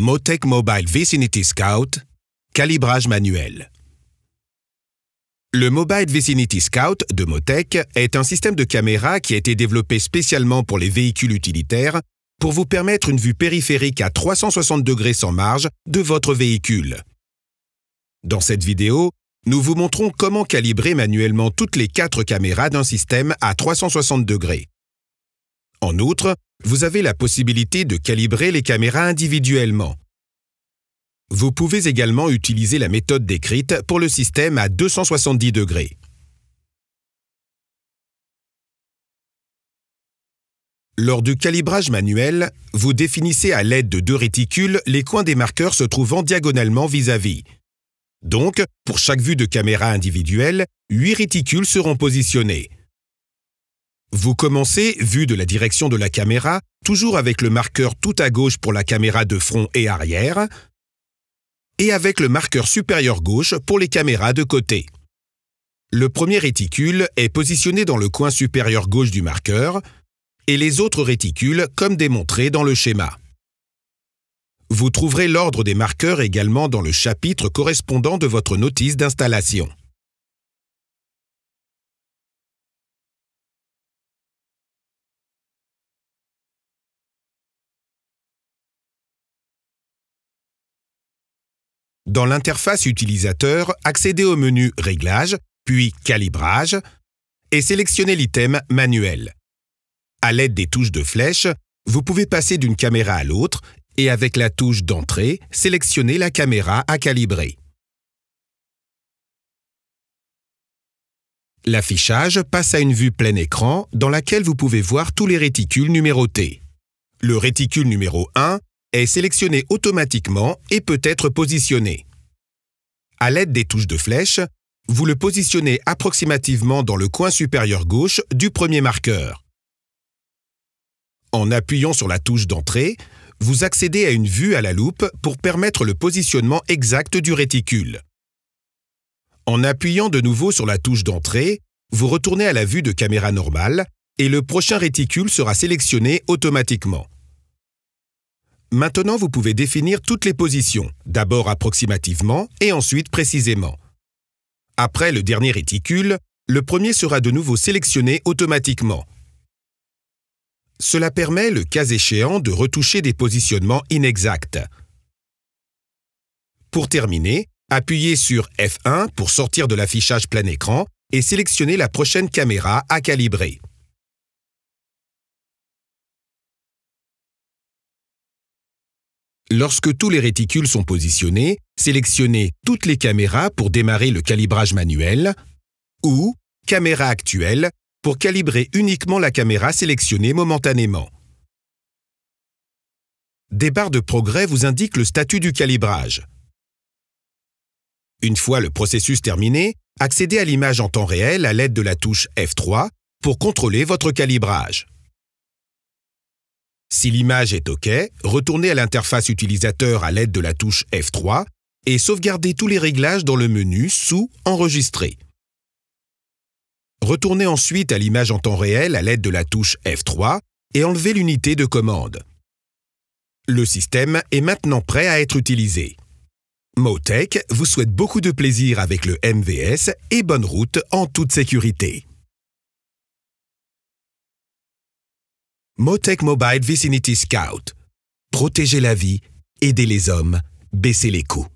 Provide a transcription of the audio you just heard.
Motec Mobile Vicinity Scout, calibrage manuel. Le Mobile Vicinity Scout de Motec est un système de caméra qui a été développé spécialement pour les véhicules utilitaires pour vous permettre une vue périphérique à 360 degrés sans marge de votre véhicule. Dans cette vidéo, nous vous montrons comment calibrer manuellement toutes les 4 caméras d'un système à 360 degrés. En outre, vous avez la possibilité de calibrer les caméras individuellement. Vous pouvez également utiliser la méthode décrite pour le système à 270 degrés. Lors du calibrage manuel, vous définissez à l'aide de 2 réticules les coins des marqueurs se trouvant diagonalement vis-à-vis. Donc, pour chaque vue de caméra individuelle, 8 réticules seront positionnés. Vous commencez, vue de la direction de la caméra, toujours avec le marqueur tout à gauche pour la caméra de front et arrière, et avec le marqueur supérieur gauche pour les caméras de côté. Le premier réticule est positionné dans le coin supérieur gauche du marqueur, et les autres réticules comme démontré dans le schéma. Vous trouverez l'ordre des marqueurs également dans le chapitre correspondant de votre notice d'installation. Dans l'interface utilisateur, accédez au menu Réglages, puis Calibrage, et sélectionnez l'item Manuel. À l'aide des touches de flèche, vous pouvez passer d'une caméra à l'autre et avec la touche d'entrée, sélectionnez la caméra à calibrer. L'affichage passe à une vue plein écran dans laquelle vous pouvez voir tous les réticules numérotés. Le réticule numéro 1 est sélectionné automatiquement et peut être positionné. À l'aide des touches de flèche, vous le positionnez approximativement dans le coin supérieur gauche du premier marqueur. En appuyant sur la touche d'entrée, vous accédez à une vue à la loupe pour permettre le positionnement exact du réticule. En appuyant de nouveau sur la touche d'entrée, vous retournez à la vue de caméra normale et le prochain réticule sera sélectionné automatiquement. Maintenant, vous pouvez définir toutes les positions, d'abord approximativement et ensuite précisément. Après le dernier réticule, le premier sera de nouveau sélectionné automatiquement. Cela permet, le cas échéant, de retoucher des positionnements inexacts. Pour terminer, appuyez sur F1 pour sortir de l'affichage plein écran et sélectionnez la prochaine caméra à calibrer. Lorsque tous les réticules sont positionnés, sélectionnez toutes les caméras pour démarrer le calibrage manuel ou caméra actuelle pour calibrer uniquement la caméra sélectionnée momentanément. Des barres de progrès vous indiquent le statut du calibrage. Une fois le processus terminé, accédez à l'image en temps réel à l'aide de la touche F3 pour contrôler votre calibrage. Si l'image est OK, retournez à l'interface utilisateur à l'aide de la touche F3 et sauvegardez tous les réglages dans le menu sous Enregistrer. Retournez ensuite à l'image en temps réel à l'aide de la touche F3 et enlevez l'unité de commande. Le système est maintenant prêt à être utilisé. Motec vous souhaite beaucoup de plaisir avec le MVS et bonne route en toute sécurité. Motec Mobile Vicinity Scout. Protégez la vie, aidez les hommes, baissez les coûts.